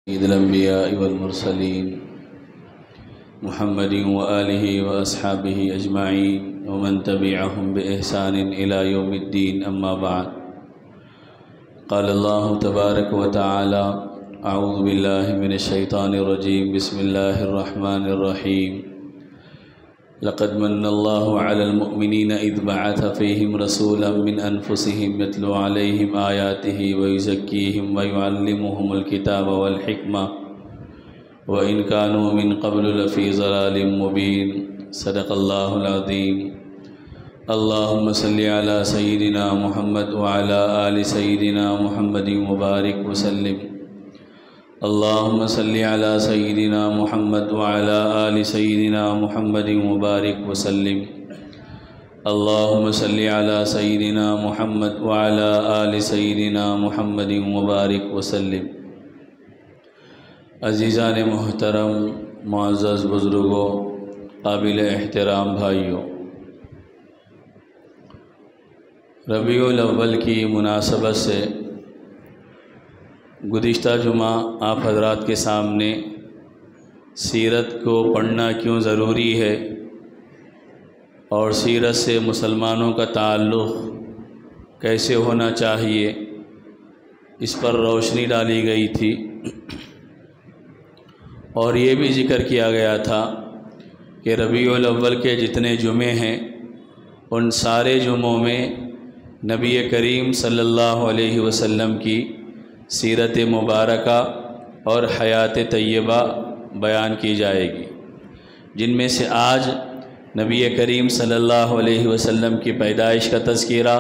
سيد الأنبياء والمرسلين محمد وآله وأصحابه أجمعين ومن تبعهم بإحسان إلى يوم الدين أما بعد. قال الله تبارك وتعالى: أعوذ بالله من الشيطان الرجيم. بسم الله الرحمن الرحيم. لقد من الله على المؤمنين إذ بعث فيهم رسولا من أنفسهم يتلو عليهم آياته ويزكيهم ويعلمهم الكتاب والحكمة وإن كانوا من قبل لفي ضلال مبين. صدق الله العظيم. اللهم صل على سيدنا محمد وعلى آل سيدنا محمد وبارك وسلم. اللهم صل على سيدنا محمد وعلى آل سيدنا محمد وبارك وسلم. اللهم صل على سيدنا محمد وعلى آل سيدنا محمد وبارك وسلم. عزیزان محترم، معزز بزرگوں، قابل احترام بھائیوں، ربیع الاول کی مناسبت سے گزشتہ جمعہ آپ حضرات کے سامنے سیرت کو پڑھنا کیوں ضروری ہے اور سیرت سے مسلمانوں کا تعلق کیسے ہونا چاہیے، اس پر روشنی ڈالی گئی تھی، اور یہ بھی ذکر کیا گیا تھا کہ ربیع الاول کے جتنے جمعے ہیں ان سارے جمعوں میں نبی کریم صلی اللہ علیہ وسلم کی سیرت مبارکہ اور حیات طیبہ بیان کی جائے گی، جن میں سے آج نبی کریم صلی اللہ علیہ وسلم کی پیدائش کا تذکرہ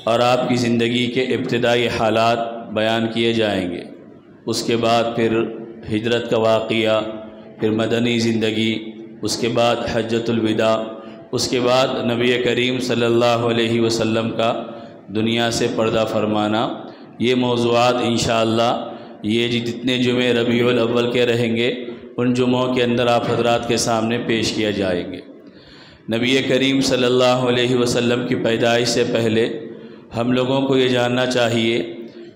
اور آپ کی زندگی کے ابتدائی حالات بیان کیے جائیں گے. اس کے بعد پھر ہجرت کا واقعہ، پھر مدنی زندگی، اس کے بعد حجۃ الوداع، اس کے بعد نبی کریم صلی اللہ علیہ وسلم کا دنیا سے پردہ فرمانا. یہ موضوعات انشاءاللہ یہ جتنے جمعے ربیع الاول کے رہیں گے ان جمعوں کے اندر آپ حضرات کے سامنے پیش کیا جائیں گے. نبی کریم صلی اللہ علیہ وسلم کی پیدائش سے پہلے ہم لوگوں کو یہ جاننا چاہیے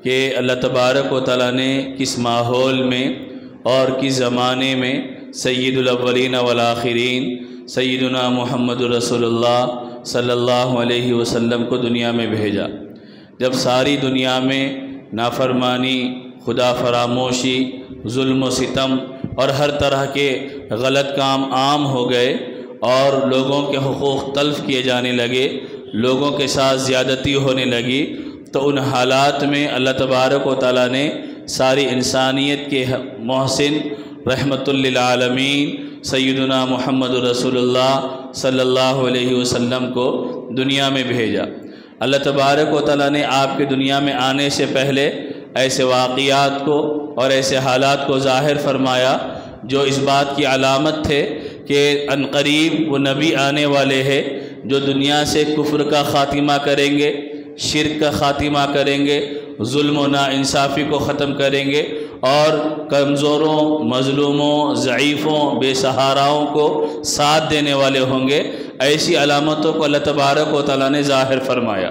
کہ اللہ تبارک و تعالیٰ نے کس ماحول میں اور کس زمانے میں سید الاولین والآخرین سیدنا محمد رسول اللہ صلی اللہ علیہ وسلم کو دنیا میں بھیجا. جب ساری دنیا میں نافرمانی، خدا فراموشی، ظلم و ستم اور ہر طرح کے غلط کام عام ہو گئے اور لوگوں کے حقوق تلف کیے جانے لگے، لوگوں کے ساتھ زیادتی ہونے لگی، تو ان حالات میں اللہ تبارک و تعالیٰ نے ساری انسانیت کے محسن رحمت للعالمین سیدنا محمد رسول اللہ صلی اللہ علیہ وسلم کو دنیا میں بھیجا. اللہ تبارک و تعالیٰ نے آپ کے دنیا میں آنے سے پہلے ایسے واقعات کو اور ایسے حالات کو ظاہر فرمایا جو اس بات کی علامت تھے کہ عنقریب وہ نبی آنے والے ہیں جو دنیا سے کفر کا خاتمہ کریں گے، شرک کا خاتمہ کریں گے، ظلم و ناانصافی کو ختم کریں گے اور کمزوروں، مظلوموں، ضعیفوں، بے سہاراؤں کو ساتھ دینے والے ہوں گے. ایسی علامتوں کو اللہ تبارک و تعالیٰ نے ظاہر فرمایا.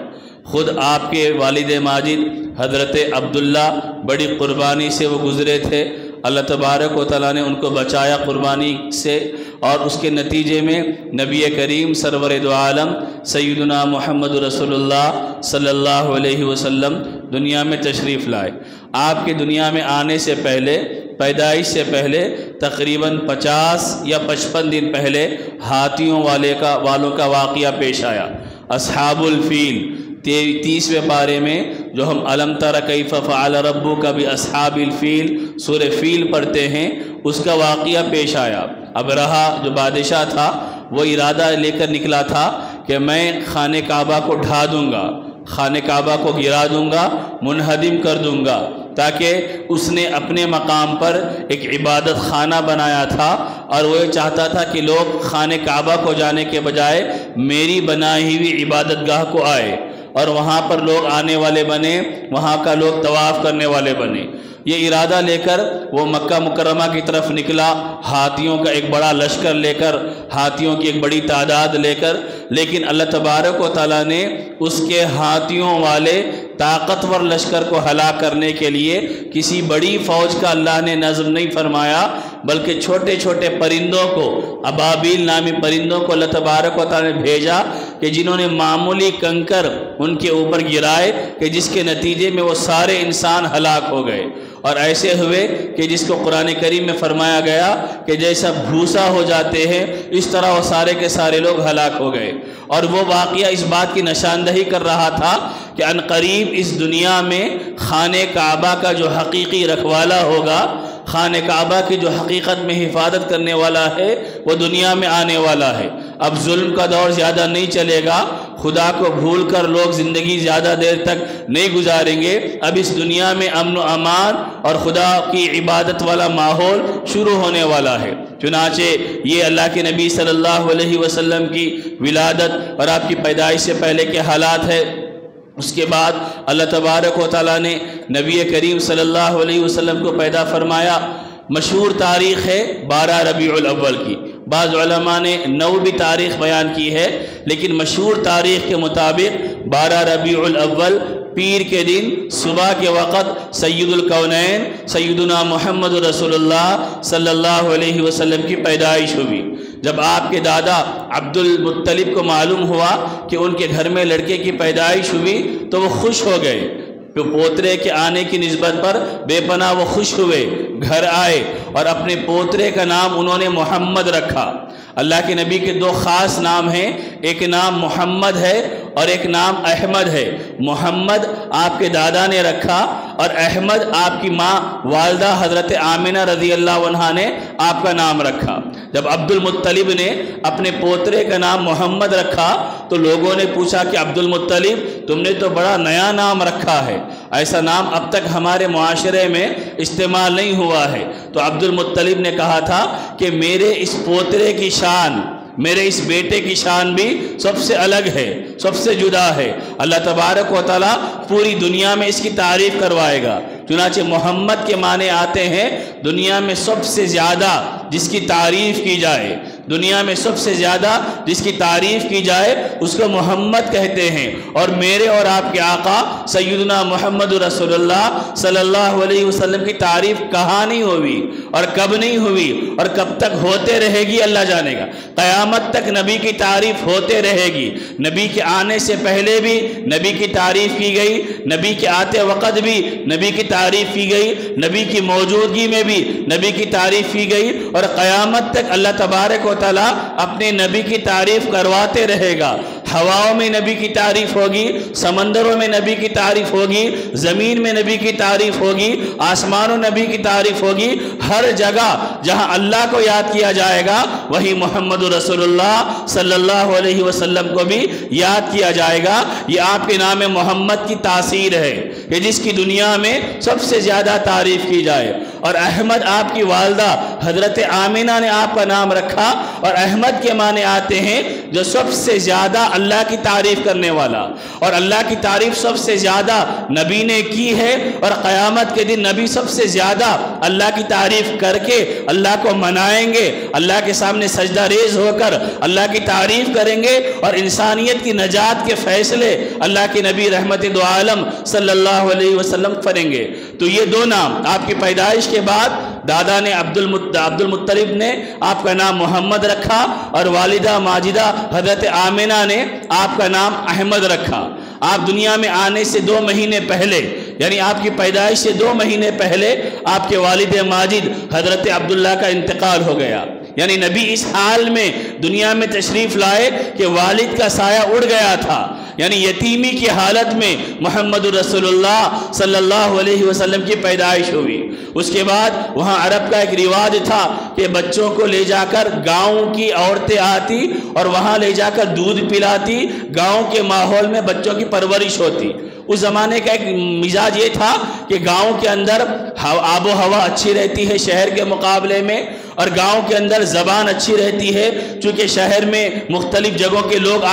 خود آپ کے والد ماجد حضرت عبداللہ بڑی قربانی سے وہ گزرے تھے. اللہ تبارک و تعالیٰ نے ان کو بچایا قربانی سے، اور اس کے نتیجے میں نبی کریم سرور دو عالم سیدنا محمد رسول اللہ صلی اللہ علیہ وسلم دنیا میں تشریف لائے. آپ کے دنیا میں آنے سے پہلے، پیدائش سے پہلے تقریباً 50 یا 55 دن پہلے ہاتھیوں والوں کا واقعہ پیش آیا. اصحاب الفیل 30ویں پارے میں جو ہم الم تر کیف فعل ربک باصحاب الفیل سورہ فیل پڑھتے ہیں، اس کا واقعہ پیش آیا. ابرہہ جو بادشاہ تھا وہ ارادہ لے کر نکلا تھا کہ میں خانہ کعبہ کو ڈھا دوں گا، خانہ کعبہ کو گرا دوں گا، منہدم کر دوں گا، تاکہ اس نے اپنے مقام پر ایک عبادت خانہ بنایا تھا اور وہ یہ چاہتا تھا کہ لوگ خانہ کعبہ کو جانے کے بجائے میری بنائی ہوئی عبادت گاہ کو آئے اور وہاں پر لوگ آنے والے بنے، وہاں کا لوگ طواف کرنے والے بنے. یہ ارادہ لے کر وہ مکہ مکرمہ کی طرف نکلا، ہاتھیوں کا ایک بڑا لشکر لے کر، ہاتھیوں کی ایک بڑی تعداد لے کر، لیکن اللہ تبارک و تعالیٰ نے اس کے ہاتھیوں والے طاقتور لشکر کو ہلاک کرنے کے لیے کسی بڑی فوج کا اللہ نے نظم نہیں فرمایا، بلکہ چھوٹے چھوٹے پرندوں کو، ابابیل نامی پرندوں کو اللہ تبارک و تعالیٰ نے بھیجا کہ جنہوں نے معمولی کنکر ان کے اوپر گرائے کہ جس کے نتیجے میں وہ سارے انسان ہلاک ہو گئے۔ اور ایسے ہوئے کہ جس کو قرآن کریم میں فرمایا گیا کہ جیسا بھوسا ہو جاتے ہیں اس طرح وہ سارے کے سارے لوگ ہلاک ہو گئے۔ اور وہ واقعہ اس بات کی نشاندہی کر رہا تھا کہ عنقریب اس دنیا میں خانہ کعبہ کا جو حقیقی رکھوالا ہوگا، خانہ کعبہ کی جو حقیقت میں حفاظت کرنے والا ہے وہ دنیا میں آنے والا ہے۔ اب ظلم کا دور زیادہ نہیں چلے گا، خدا کو بھول کر لوگ زندگی زیادہ دیر تک نہیں گزاریں گے، اب اس دنیا میں امن و امان اور خدا کی عبادت والا ماحول شروع ہونے والا ہے۔ چنانچہ یہ اللہ کے نبی صلی اللہ علیہ وسلم کی ولادت اور آپ کی پیدائش سے پہلے کے حالات ہے۔ اس کے بعد اللہ تبارک و تعالیٰ نے نبی کریم صلی اللہ علیہ وسلم کو پیدا فرمایا۔ مشہور تاریخ ہے 12 ربیع الاول کی، بعض علماء نے 9 بھی تاریخ بیان کی ہے، لیکن مشہور تاریخ کے مطابق 12 ربیع الاول پیر کے دن صبح کے وقت سید الکونین سیدنا محمد رسول اللہ صلی اللہ علیہ وسلم کی پیدائش ہوئی۔ جب آپ کے دادا عبد المطلب کو معلوم ہوا کہ ان کے گھر میں لڑکے کی پیدائش ہوئی تو وہ خوش ہو گئے، پوترے کے آنے کی نسبت پر بے پناہ وہ خوش ہوئے، گھر آئے اور اپنے پوترے کا نام انہوں نے محمد رکھا۔ اللہ کے نبی کے 2 خاص نام ہیں، ایک نام محمد ہے اور ایک نام احمد ہے۔ محمد آپ کے دادا نے رکھا اور احمد آپ کی ماں والدہ حضرت آمنہ رضی اللہ عنہا نے آپ کا نام رکھا۔ جب عبد المطلب نے اپنے پوترے کا نام محمد رکھا تو لوگوں نے پوچھا کہ عبد المطلب تم نے تو بڑا نیا نام رکھا ہے، ایسا نام اب تک ہمارے معاشرے میں استعمال نہیں ہوا ہے۔ تو عبد المطلب نے کہا تھا کہ میرے اس پوترے کی شان، میرے اس بیٹے کی شان بھی سب سے الگ ہے، سب سے جدا ہے، اللہ تبارک و تعالیٰ پوری دنیا میں اس کی تعریف کروائے گا۔ چنانچہ محمد کے معنی آتے ہیں دنیا میں سب سے زیادہ جس کی تعریف کی جائے، دنیا میں سب سے زیادہ جس کی تعریف کی جائے اس کو محمد کہتے ہیں۔ اور میرے اور آپ کے آقا سیدنا محمد رسول اللہ صلی اللہ علیہ وسلم کی تعریف کہاں نہیں ہوئی اور کب نہیں ہوئی اور کب تک ہوتے رہے گی اللہ جانے گا۔ قیامت تک نبی کی تعریف ہوتے رہے گی، نبی کے آنے سے پہلے بھی نبی کی تعریف کی گئی، نبی کے آتے وقت بھی نبی کی تعریف کی گئی، نبی کی موجودگی میں بھی نبی کی تعریف کی گئی، اور قیامت تک اللہ تبارک و تعالیٰ اپنے نبی کی تعریف کرواتے رہے گا۔ ہواؤں میں نبی کی تعریف ہوگی، سمندروں میں نبی کی تعریف ہوگی، زمین میں نبی کی تعریف ہوگی، آسمانوں نبی کی تعریف ہوگی، ہر جگہ جہاں اللہ کو یاد کیا جائے گا وہی محمد رسول اللہ صلی اللہ علیہ وسلم کو بھی یاد کیا جائے گا۔ یہ آپ کے نام محمد کی تاثیر ہے کہ جس کی دنیا میں سب سے زیادہ تعریف کی جائے۔ اور احمد آپ کی والدہ حضرت آمنہ نے آپ کا نام رکھا، اور احمد کے معنی آتے ہیں جو سب سے زیادہ اللہ کی تعریف کرنے والا، اور اللہ کی تعریف سب سے زیادہ نبی نے کی ہے، اور قیامت کے دن نبی سب سے زیادہ اللہ کی تعریف کر کے اللہ کو منائیں گے، اللہ کے سامنے سجدہ ریز ہو کر اللہ کی تعریف کریں گے، اور انسانیت کی نجات کے فیصلے اللہ کے نبی رحمت دو عالم صلی اللہ علیہ وسلم کریں گے۔ تو یہ 2 نام آپ کی پیدائش کے بعد دادا نے عبد المطلب نے آپ کا نام محمد رکھا، اور والدہ ماجدہ حضرت آمنہ نے آپ کا نام احمد رکھا۔ آپ دنیا میں آنے سے 2 مہینے پہلے، یعنی آپ کی پیدائش سے 2 مہینے پہلے آپ کے والد ماجد حضرت عبداللہ کا انتقال ہو گیا، یعنی نبی اس حال میں دنیا میں تشریف لائے کہ والد کا سایہ اڑ گیا تھا، یعنی یتیمی کی حالت میں محمد رسول اللہ صلی اللہ علیہ وسلم کی پیدائش ہوئی۔ اس کے بعد وہاں عرب کا ایک رواج تھا کہ بچوں کو لے جا کر گاؤں کی عورتیں آتی اور وہاں لے جا کر دودھ پلاتی، گاؤں کے ماحول میں بچوں کی پرورش ہوتی۔ اس زمانے کا ایک مزاج یہ تھا کہ گاؤں کے اندر آب و ہوا اچھی رہتی ہے شہر کے مقابلے میں، اور گاؤں کے اندر زبان اچھی رہتی ہے، چونکہ شہر میں مختلف جگہوں کے لوگ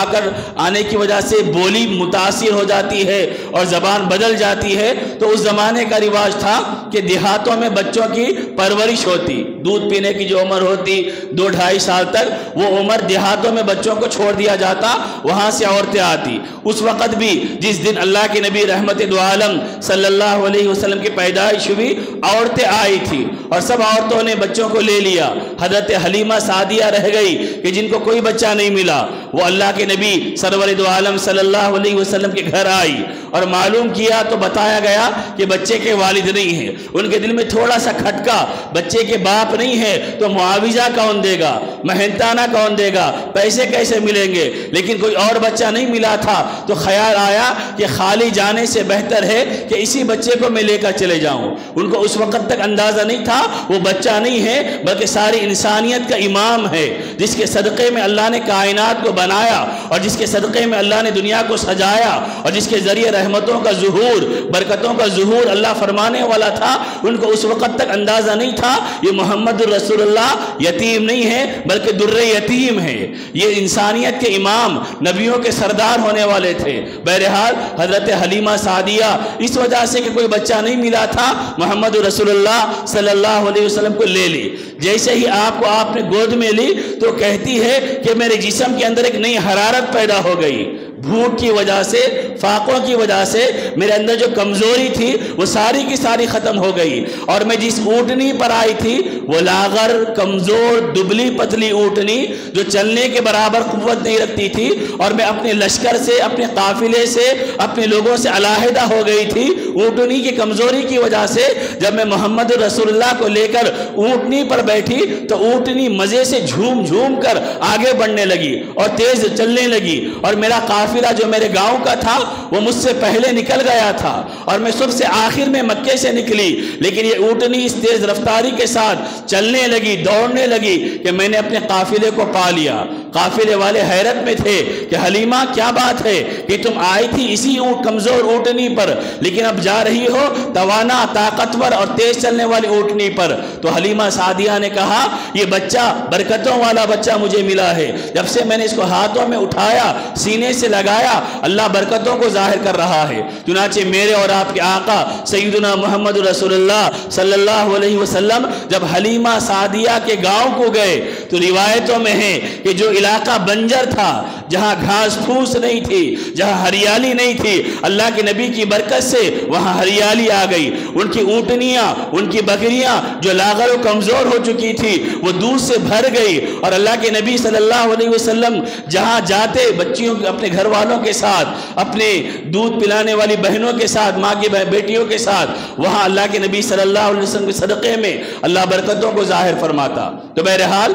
آنے کی وجہ سے بولی متاثر ہو جاتی ہے اور زبان بدل جاتی ہے، تو اس زمانے کا رواج تھا کہ دیہاتوں میں بچوں کی پرورش ہوتی، دودھ پینے کی جو عمر ہوتی 2-2.5 سال تک، وہ عمر دیہاتوں میں بچوں کو چھوڑ دیا جاتا، وہاں سے عورتیں آتی۔ اس وقت بھی جس دن اللہ کے نبی رحمت دو عالم صلی اللہ علیہ وسلم کی پیدائش ہوئی، عورتیں آئی تھی اور سب عورتوں نے بچوں کو لے لیا۔ حضرت حلیمہ سعدیہ رہ گئی کہ جن کو کوئی بچہ نہیں ملا، وہ اللہ کے نبی سرور دو عالم صلی اللہ علیہ وسلم کے گھر آئی اور معلوم کیا تو بتایا گیا کہ بچے کے والد نہیں ہیں۔ ان کے دل میں تھوڑا سا کھٹکا، بچے کے باپ نہیں ہے تو معاوضہ کون دے گا، مہنتانہ کون دے گا، پیسے کیسے ملیں گے، لیکن کوئی اور بچہ نہیں ملا تھا تو خیال آیا کہ خالی جانے سے بہتر ہے کہ اسی بچے کو میں لے کر چلے جاؤں۔ ان کو اس وقت تک اندازہ نہیں تھا وہ بچہ نہیں ہے بلکہ ساری انسانیت کا امام ہے، جس کے صدقے میں اللہ نے کائنات کو بنایا اور جس کے صدقے میں اللہ نے دنیا کو سجایا اور جس کے ذریعے رحمتوں کا ظہور، برکتوں کا ظہور اللہ فرمانے والا تھا۔ ان کو اس وقت تک اندازہ نہیں تھا یہ محمد الرسول اللہ یتیم نہیں ہے بلکہ در یتیم ہے، یہ انسانیت کے امام، نبیوں کے سردار ہونے والے تھے۔ بہرحال حضرت حلیمہ سعدیہ اس وجہ سے کہ کوئی بچہ نہیں ملا تھا، محمد رسول اللہ صلی اللہ علیہ وسلم کو لے لی۔ جیسے ہی آپ نے گود میں لی تو کہتی ہے کہ میرے جسم کے اندر ایک نئی حرارت پیدا ہو گئی، بھوک کی وجہ سے، فاقوں کی وجہ سے میرے اندر جو کمزوری تھی وہ ساری کی ساری ختم ہو گئی، اور میں جس اونٹنی پر آئی تھی وہ لاغر، کمزور، دبلی پتلی اونٹنی جو چلنے کے برابر قوت نہیں رکھتی تھی، اور میں اپنے لشکر سے، اپنے قافلے سے، اپنے لوگوں سے علیحدہ ہو گئی تھی اونٹنی کی کمزوری کی وجہ سے۔ جب میں محمد رسول اللہ کو لے کر اونٹنی پر بیٹھی تو اونٹنی مزے سے جھوم جھوم کر آگے بڑھنے لگی اور تیز چلنے لگی، اور میرا قافلہ جو میرے گاؤں کا تھا وہ مجھ سے پہلے نکل گیا تھا اور میں سب سے آخر میں مکے سے نکلی، لیکن یہ اونٹنی اس تیز رفتاری کے ساتھ چلنے لگی، دوڑنے لگی کہ میں نے اپنے قافلے کو پا لیا۔ قافلے والے حیرت میں تھے کہ حلیمہ کیا بات ہے کہ تم آئی تھی اسی کمزور اونٹنی پر لیکن اب جا رہی ہو توانا، طاقتور اور تیز چلنے والی اونٹنی پر؟ تو حلیمہ سعدیہ نے کہا یہ بچہ برکتوں والا بچہ مجھے ملا ہے، جب سے میں نے اس کو ہاتھوں میں اٹھایا، سینے سے لگایا، اللہ برکتوں کو ظاہر کر رہا ہے۔ چنانچہ میرے اور آپ کے آقا سیدنا محمد رسول اللہ صلی اللہ علیہ وسلم جب حلیمہ سعدیہ کے گاؤں کو گئے تو روایتوں میں ہے کہ جو علاقہ بنجر تھا، جہاں گھاس پھوس نہیں تھی، جہاں ہریالی نہیں تھی، اللہ کے نبی کی برکت سے وہاں ہریالی آ گئی۔ ان کی اونٹنیاں، ان کی بکریاں جو لاغر و کمزور ہو چکی تھی وہ دودھ سے بھر گئی، اور اللہ کے نبی صلی اللہ علیہ وسلم جہاں جاتے بچیوں اپنے گھر والوں کے ساتھ، اپنے دودھ پلانے والی بہنوں کے ساتھ، ماں کی بیٹیوں کے ساتھ، وہاں اللہ کے نبی صلی اللہ علیہ وسلم کے صدقے میں اللہ برکتوں کو ظاہر فرماتا۔ تو بہرحال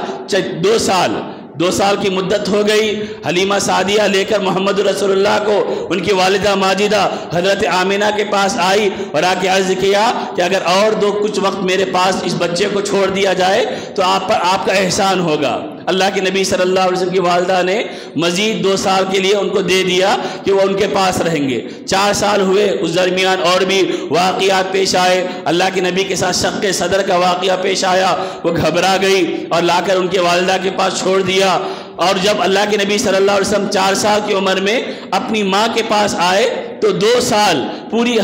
2 سال کی مدت ہو گئی، حلیمہ سعدیہ لے کر محمد رسول اللہ کو ان کی والدہ ماجدہ حضرت آمینہ کے پاس آئی اور آ کے عرض کیا کہ اگر اور کچھ وقت میرے پاس اس بچے کو چھوڑ دیا جائے تو آپ پر آپ کا احسان ہوگا۔ اللہ کے نبی صلی اللہ علیہ وسلم کی والدہ نے مزید 2 سال کے لیے ان کو دے دیا کہ وہ ان کے پاس رہیں گے۔ 4 سال ہوئے، اس درمیان اور بھی واقعات پیش آئے، اللہ کے نبی کے ساتھ شق صدر کا واقعہ پیش آیا، وہ گھبرا گئی اور لا کر ان کے والدہ کے پاس چھوڑ دیا۔ اور جب اللہ کے نبی صلی اللہ علیہ وسلم 4 سال کی عمر میں اپنی ماں کے پاس آئے تو 2 سال پوری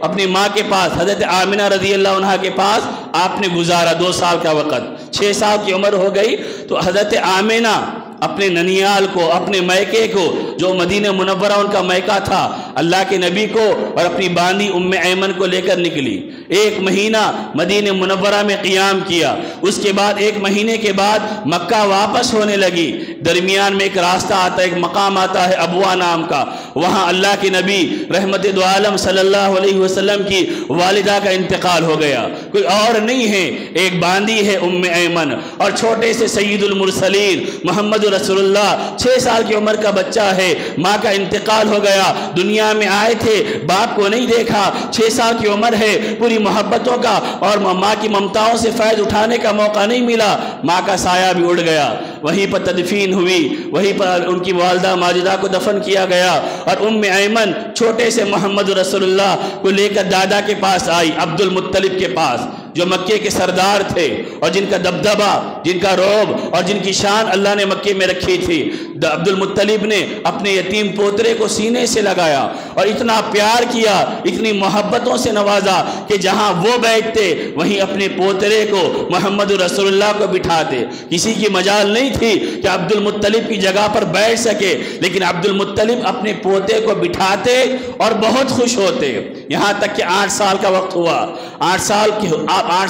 اپنی ماں کے پاس، حضرت آمینہ رضی اللہ عنہ کے پاس آپ نے گزارا 2 سال کا وقت۔ 6 سال کی عمر ہو گئی تو حضرت آمینہ اپنے ننیال کو، اپنے میکے کو جو مدینہ منورہ ان کا میکہ تھا، اللہ کے نبی کو اور اپنی باندی ام ایمن کو لے کر نکلی۔ 1 مہینہ مدینہ منورہ میں قیام کیا، اس کے بعد 1 مہینے کے بعد مکہ واپس ہونے لگی۔ درمیان میں ایک راستہ آتا ہے، ایک مقام آتا ہے ابوا نام کا، وہاں اللہ کے نبی رحمت دو عالم صلی اللہ علیہ وسلم کی والدہ کا انتقال ہو گیا۔ کوئی اور نہیں ہے، ایک باندی ہے ام ایمن، اور چھوٹے سے سید المرسلین محمد رسول اللہ 6 سال کی عمر کا بچہ ہے۔ ماں کا انتقال ہو گیا، دنیا میں آئے تھے، باپ کو نہیں دیکھا، 6 سال کی عمر ہے، پوری محبتوں کا اور ماں کی ممتاؤں سے فیض اٹھانے کا موقع نہیں ملا، ماں کا سایہ بھی اڑ گیا۔ وہیں پر تدفین ہوئی، وہیں پر ان کی والدہ ماجدہ کو دفن کیا گیا، اور ام ایمن چھوٹے سے محمد رسول اللہ کو لے کر دادا کے پاس آئی، عبد المطلب کے پاس۔ جو مکے کے سردار تھے اور جن کا دبدبہ، جن کا رعب اور جن کی شان اللہ نے مکے میں رکھی تھی، عبد المطلب نے اپنے یتیم پوترے کو سینے سے لگایا اور اتنا پیار کیا، اتنی محبتوں سے نوازا کہ جہاں وہ بیٹھتے وہیں اپنے پوترے کو محمد رسول اللہ کو بٹھاتے۔ کسی کی مجال نہیں تھی کہ عبد المطلب کی جگہ پر بیٹھ سکے، لیکن عبد المطلب اپنے پوتے کو بٹھاتے اور بہت خوش ہوتے، یہاں تک کہ 8 سال کا وقت ہوا۔ 8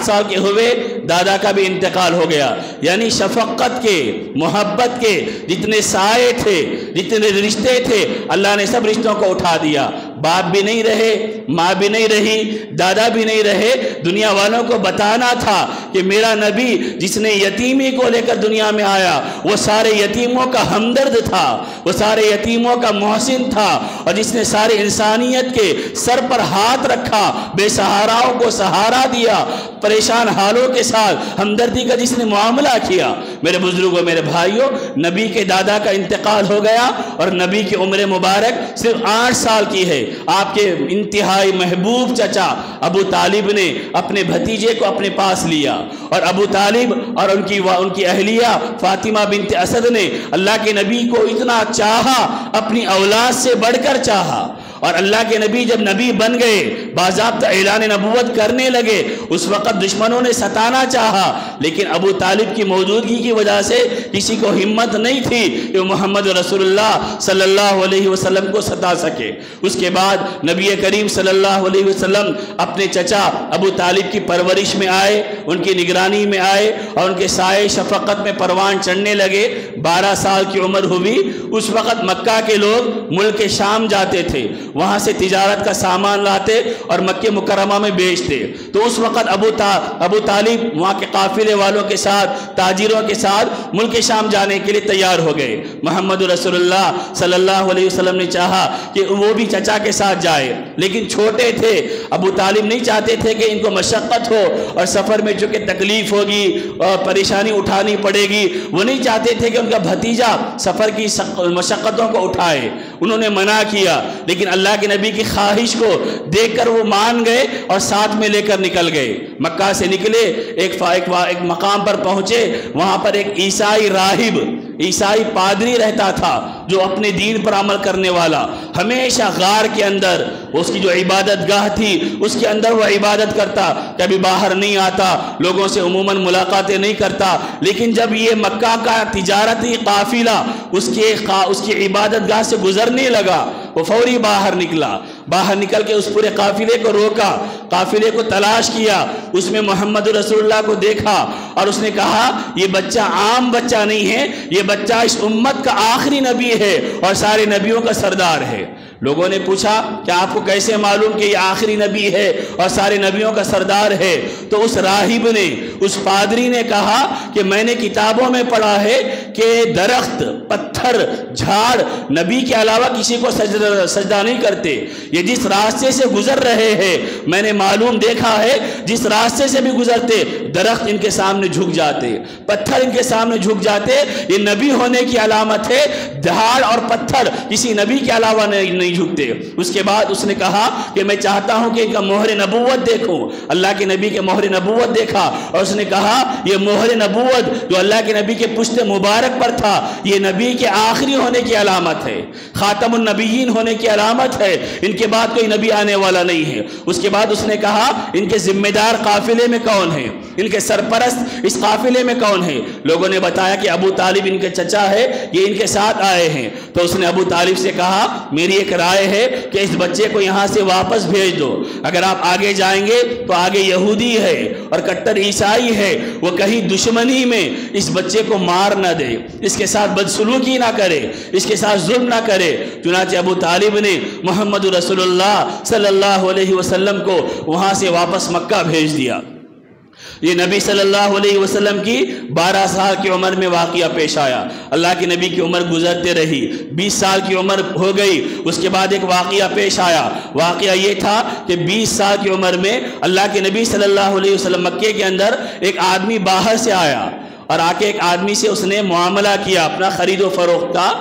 سال کے ہوئے دادا کا بھی انتقال ہو گیا۔ یعنی شفقت کے، محبت کے جتنے سائے تھے، جتنے رشتے تھے، اللہ نے سب رشتوں کو اٹھا دیا۔ باپ بھی نہیں رہے، ماں بھی نہیں رہی، دادا بھی نہیں رہے۔ دنیا والوں کو بتانا تھا کہ میرا نبی جس نے یتیمی کو لے کر دنیا میں آیا وہ سارے یتیموں کا ہمدرد تھا، وہ سارے یتیموں کا محسن تھا، اور جس نے سارے انسانیت کے سر پر ہاتھ رکھا، بے سہاراؤں کو سہارا دیا، پریشان حالوں کے ساتھ ہمدردی کا جس نے معاملہ کیا۔ میرے بزرگوں، میرے بھائیوں، نبی کے دادا کا انتقال ہو گیا اور نبی کی عمر مبارک صرف 8 سال کی ہے۔ آپ کے انتہائی محبوب چچا ابو طالب نے اپنے بھتیجے کو اپنے پاس لیا، اور ابو طالب اور ان کی اہلیہ فاطمہ بنت اسد نے اللہ کے نبی کو اتنا چاہا، اپنی اولاد سے بڑھ کر چاہا۔ اور اللہ کے نبی جب نبی بن گئے، باضابطہ اعلان نبوت کرنے لگے، اس وقت دشمنوں نے ستانا چاہا، لیکن ابو طالب کی موجودگی کی وجہ سے کسی کو ہمت نہیں تھی کہ وہ محمد رسول اللہ صلی اللہ علیہ وسلم کو ستا سکے۔ اس کے بعد نبی کریم صلی اللہ علیہ وسلم اپنے چچا ابو طالب کی پرورش میں آئے، ان کی نگرانی میں آئے، اور ان کے سائے شفقت میں پروان چڑھنے لگے۔ 12 سال کی عمر ہوئی، اس وقت مکہ کے لوگ ملک شام جاتے تھے، وہاں سے تجارت کا سامان لاتے اور مکہ مکرمہ میں بیچتے۔ تو اس وقت ابو طالب وہاں کے قافلے والوں کے ساتھ، تاجروں کے ساتھ ملک شام جانے کے لیے تیار ہو گئے۔ محمد رسول اللہ صلی اللہ علیہ وسلم نے چاہا کہ وہ بھی چچا کے ساتھ جائے، لیکن چھوٹے تھے، ابو طالب نہیں چاہتے تھے کہ ان کو مشقت ہو، اور سفر میں چونکہ تکلیف ہوگی اور پریشانی اٹھانی پڑے گی، وہ نہیں چاہتے تھے کہ ان کا بھتیجا سفر کی مشقتوں کو اٹھائے۔ انہوں نے منع کیا، لیکن اللہ کے نبی کی خواہش کو دیکھ کر وہ مان گئے اور ساتھ میں لے کر نکل گئے۔ مکہ سے نکلے، ایک مقام پر پہنچے، وہاں پر ایک عیسائی راہب، عیسائی پادری رہتا تھا جو اپنے دین پر عمل کرنے والا، ہمیشہ غار کے اندر اس کی جو عبادت گاہ تھی اس کے اندر وہ عبادت کرتا، کبھی باہر نہیں آتا، لوگوں سے عموماً ملاقاتیں نہیں کرتا۔ لیکن جب یہ مکہ کا تجارتی قافلہ اس کی عبادت گاہ سے گزرنے لگا، وہ فوری باہر نکلا، باہر نکل کے اس پورے قافلے کو روکا، قافلے کو تلاش کیا، اس میں محمد رسول اللہ کو دیکھا، اور اس نے کہا یہ بچہ عام بچہ نہیں ہے، یہ بچہ اس امت کا آخری نبی ہے اور سارے نبیوں کا سردار ہے۔ لوگوں نے پوچھا کہ آپ کو کیسے معلوم کہ یہ آخری نبی ہے اور سارے نبیوں کا سردار ہے؟ تو اس راہب نے، اس پادری نے کہا کہ میں نے کتابوں میں پڑھا ہے کہ درخت، پتھر، جھاڑ نبی کے علاوہ کسی کو سجدہ نہیں کرتے۔ یہ جس راستے سے گزر رہے ہیں، میں نے معلوم دیکھا ہے جس راستے سے بھی گزرتے درخت ان کے سامنے جھک جاتے، پتھر ان کے سامنے جھک جاتے، یہ نبی ہونے کی علامت ہے۔ جھاڑ اور پتھر کسی نبی کے علاوہ نہیں جھکتے۔ اس کے بعد اس نے کہا کہ میں چاہتا ہوں کہ ان کا مہر نبوت دیکھوں۔ اللہ کے نبی کے مہر نبوت دیکھا اور اس نے کہا یہ مہر نبوت جو اللہ کے نبی کے پشت مبارک پر تھا، یہ نبی کے آخری ہونے کی علامت ہے، خاتم النبیین ہونے کی علامت ہے، ان کے بعد کوئی نبی آنے والا نہیں ہے۔ اس کے بعد اس نے کہا ان کے ذمہ دار قافلے میں کون ہیں، ان کے سرپرست اس قافلے میں کون ہیں؟ لوگوں نے بتایا کہ ابو طالب ان کے چچا ہے، یہ ان کے ساتھ آئے ہیں۔ تو اس نے ابو طالب سے کہا میری ایک رائے ہے کہ اس بچے کو یہاں سے واپس بھیج دو، اگر آپ آگے جائیں گے تو آگے یہودی ہے اور کٹر عیسائی ہے، وہ کہیں دشمنی میں اس بچے کو مار نہ دے، اس کے ساتھ بدسلوکی نہ کرے، اس کے ساتھ ظلم نہ کرے۔ چنانچہ ابو طالب نے محمد رسول اللہ صلی اللہ علیہ وسلم کو وہاں سے واپس مکہ بھیج دیا۔ یہ نبی صلی اللہ علیہ وسلم کی 12 سال کی عمر میں واقعہ پیش آیا۔ اللہ کے نبی کی عمر گزرتے رہی، 20 سال کی عمر ہو گئی، اس کے بعد ایک واقعہ پیش آیا۔ واقعہ یہ تھا کہ 20 سال کی عمر میں اللہ کے نبی صلی اللہ علیہ وسلم مکے کے اندر ایک آدمی باہر سے آیا اور آ کے ایک آدمی سے اس نے معاملہ کیا، اپنا خرید و فروخت کا۔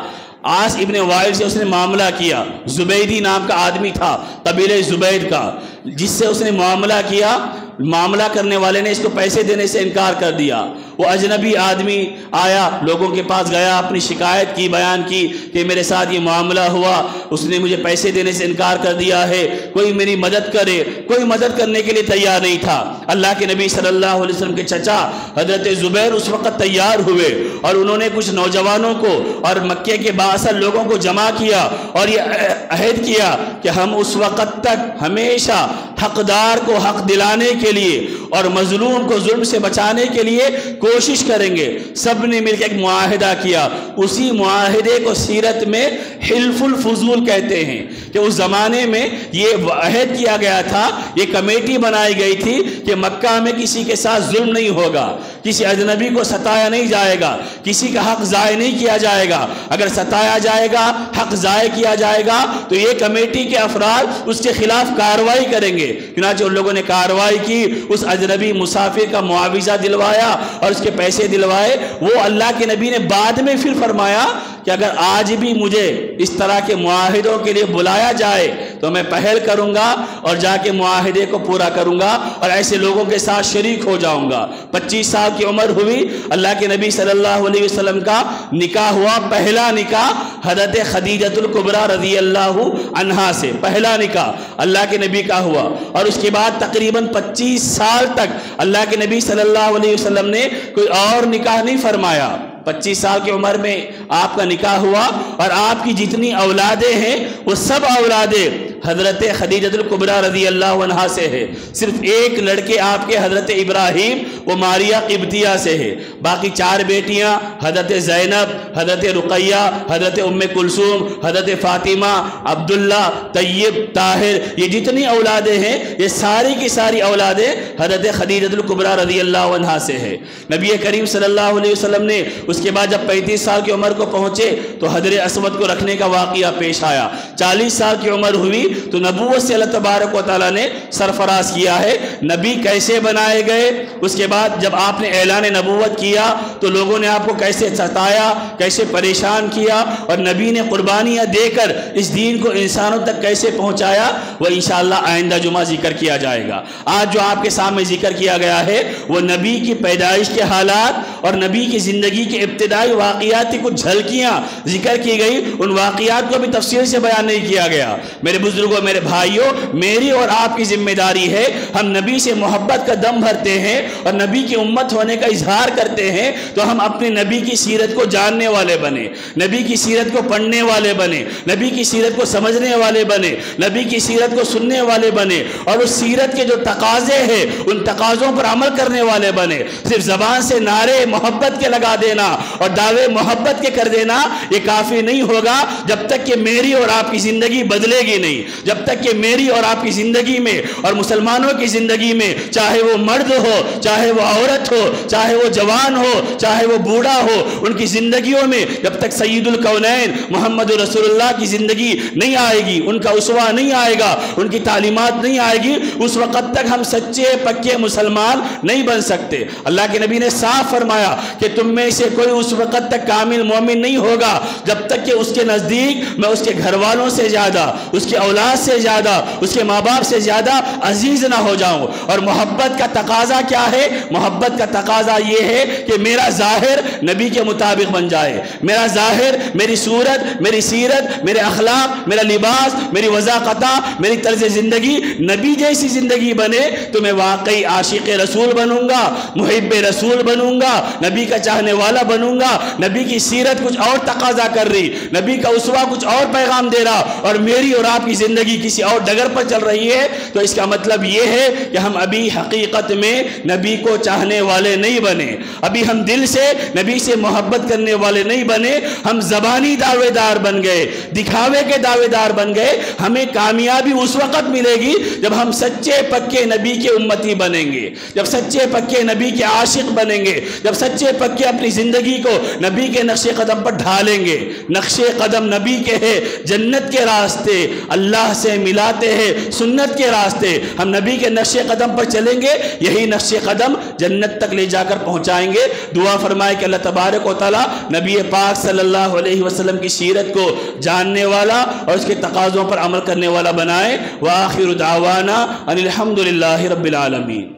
عاص ابن وائل سے اس نے معاملہ کیا، زبیدی نام کا آدمی تھا، قبیلہ زبید کا، جس سے اس نے معاملہ کیا۔ معاملہ کرنے والے نے اس کو پیسے دینے سے انکار کر دیا۔ وہ اجنبی آدمی آیا، لوگوں کے پاس گیا، اپنی شکایت کی، بیان کی کہ میرے ساتھ یہ معاملہ ہوا، اس نے مجھے پیسے دینے سے انکار کر دیا ہے، کوئی میری مدد کرے۔ کوئی مدد کرنے کے لیے تیار نہیں تھا۔ اللہ کے نبی صلی اللہ علیہ وسلم کے چچا حضرت زبیر اس وقت تیار ہوئے، اور انہوں نے کچھ نوجوانوں کو اور مکے کے بااثر لوگوں کو جمع کیا اور یہ عہد کیا کہ ہم اس وقت تک ہمیشہ حقدار کو حق دلانے کے لیے اور مظلوم کو ظلم سے بچانے کے لیے کوشش کریں گے۔ سب نے مل کے ایک معاہدہ کیا۔ اسی معاہدے کو سیرت میں حلف الفضول کہتے ہیں کہ اس زمانے میں یہ عہد کیا گیا تھا، یہ کمیٹی بنائی گئی تھی کہ مکہ میں کسی کے ساتھ ظلم نہیں ہوگا، کسی اجنبی کو ستایا نہیں جائے گا، کسی کا حق ضائع نہیں کیا جائے گا۔ اگر ستایا جائے گا، حق ضائع کیا جائے گا تو یہ کمیٹی کے افراد اس کے خلاف کارروائی کریں گے۔ چنانچہ ان لوگوں نے کارروائی کی، اس اجنبی مسافر کا معاوضہ دلوایا اور اس کے پیسے دلوائے۔ وہ اللہ کے نبی نے بعد میں پھر فرمایا کہ اگر آج بھی مجھے اس طرح کے معاہدوں کے لیے بلایا جائے تو میں پہل کروں گا اور جا کے معاہدے کو پورا کروں گا اور ایسے لوگوں کے ساتھ شریک ہو جاؤں گا۔ 25 سال کی عمر ہوئی، اللہ کے نبی صلی اللہ علیہ وسلم کا نکاح ہوا، پہلا نکاح حضرت خدیجۃ الکبریٰ رضی اللہ عنہا سے، پہلا نکاح اللہ کے نبی کا ہوا، اور اس کے بعد تقریباً 25 سال تک اللہ کے نبی صلی اللہ علیہ وسلم نے کوئی اور نکاح نہیں فرمایا۔ 25 سال کی عمر میں آپ کا نکاح ہوا، اور آپ کی جتنی اولادیں ہیں وہ سب اولادیں حضرت خدیجۃ الکبریٰ رضی اللہ عنہا سے ہے۔ صرف ایک لڑکے آپ کے حضرت ابراہیم، وہ ماریہ قبطیہ سے ہے۔ باقی 4 بیٹیاں حضرت زینب، حضرت رقیہ، حضرت ام کلثوم، حضرت فاطمہ، عبداللہ، طیب، طاہر، یہ جتنی اولادیں ہیں یہ ساری کی ساری اولادیں حضرت خدیجۃ الکبریٰ رضی اللہ عنہا سے ہے۔ نبی کریم صلی اللہ علیہ وسلم نے اس کے بعد جب 35 سال کی عمر کو پہنچے تو حجر اسود کو رکھنے کا واقعہ پیش آیا۔ 40 سال کی عمر ہوئی تو نبوت سے اللہ تبارک و تعالیٰ نے سرفراز کیا ہے۔ نبی کیسے بنائے گئے، اس کے بعد جب آپ نے اعلان نبوت کیا تو لوگوں نے آپ کو کیسے ستایا، کیسے پریشان کیا، اور نبی نے قربانیاں دے کر اس دین کو انسانوں تک کیسے پہنچایا، وہ انشاءاللہ آئندہ جمعہ ذکر کیا جائے گا۔ آج جو آپ کے سامنے ذکر کیا گیا ہے وہ نبی کی پیدائش کے حالات اور نبی کی زندگی کے ابتدائی واقعات کی کچھ جھلکیاں ذکر کی گئی۔ ان واقعات کو بھی تفصیل سے بیان نہیں کیا گیا۔ میرے بزرگوں، میرے بھائیوں، میری اور آپ کی ذمہ داری ہے، ہم نبی سے محبت کا دم بھرتے ہیں اور نبی کی امت ہونے کا اظہار کرتے ہیں تو ہم اپنے نبی کی سیرت کو جاننے والے بنے، نبی کی سیرت کو پڑھنے والے بنے، نبی کی سیرت کو سمجھنے والے بنے، نبی کی سیرت کو سننے والے بنے، اور اس سیرت کے جو تقاضے ہیں ان تقاضوں پر عمل کرنے والے بنے۔ صرف زبان سے نعرے محبت کے لگا دینا اور دعوے محبت کے کر دینا یہ کافی نہیں ہوگا جب تک کہ میری اور آپ کی زندگی بدلے گی نہیں، جب تک کہ میری اور آپ کی زندگی میں اور مسلمانوں کی زندگی میں، چاہے وہ مرد ہو، چاہے وہ عورت ہو، چاہے وہ جوان ہو، چاہے وہ بوڑھا ہو، ان کی زندگیوں میں جب تک سید الکونین محمد رسول اللہ کی زندگی نہیں آئے گی، ان کا اسوہ نہیں آئے گا، ان کی تعلیمات نہیں آئے گی، اس وقت تک ہم سچے پکے مسلمان نہیں بن سکتے۔ اللہ کے نبی نے صاف فرمایا کہ تم میں سے کوئی اس وقت تک کامل مومن نہیں ہوگا جب تک کہ اس کے نزدیک میں اس کے گھر والوں سے زیادہ، اس کی اولاد سے زیادہ، اس کے ماں باپ سے زیادہ عزیز نہ ہو جاؤں۔ اور محبت کا تقاضا کیا ہے؟ محبت کا تقاضا یہ ہے کہ میرا ظاہر نبی کے مطابق بن جائے، میرا ظاہر، میری صورت، میری سیرت، میرے اخلاق، میرا لباس، میری وضاقتہ، میری طرز زندگی نبی جیسی زندگی بنے تو میں واقعی عاشق رسول بنوں گا، محب رسول بنوں گا، نبی کا چاہنے والا بنوں گا۔ نبی کی سیرت کچھ اور تقاضا کر رہی، نبی کا اسوہ کچھ اور پیغام دے رہا، اور میری اور آپ کی زندگی کسی اور ڈگر پر چل رہی ہے، تو اس کا مطلب یہ ہے کہ ہم ابھی حقیقت میں نبی کو چاہنے والے نہیں بنے، ابھی ہم دل سے نبی سے محبت کرنے والے نہیں بنے، ہم زبانی دعوے دار بن گئے، دکھاوے کے دعوے دار بن گئے۔ ہمیں کامیابی اس وقت ملے گی جب ہم سچے پکے نبی کے امتی بنیں گے، جب سچے پکے نبی کے عاشق بنیں گے، جب سچے پکے اپنی زندگی کو نبی کے نقش قدم پر ڈھالیں گے۔ نقش قدم نبی کے ہے، جنت کے راستے اللہ سے ملاتے ہیں، سنت کے راستے ہم نبی کے نقش قدم پر چلیں گے، یہی نقش قدم جنت تک لے جا کر پہنچائیں گے۔ دعا فرمائے کہ اللہ تبارک و تعالی نبی پاک صلی اللہ علیہ وسلم کی سیرت کو جاننے والا اور اس کے تقاضوں پر عمل کرنے والا بنائے۔ وآخر دعوانا ان الحمد للہ رب العالمین۔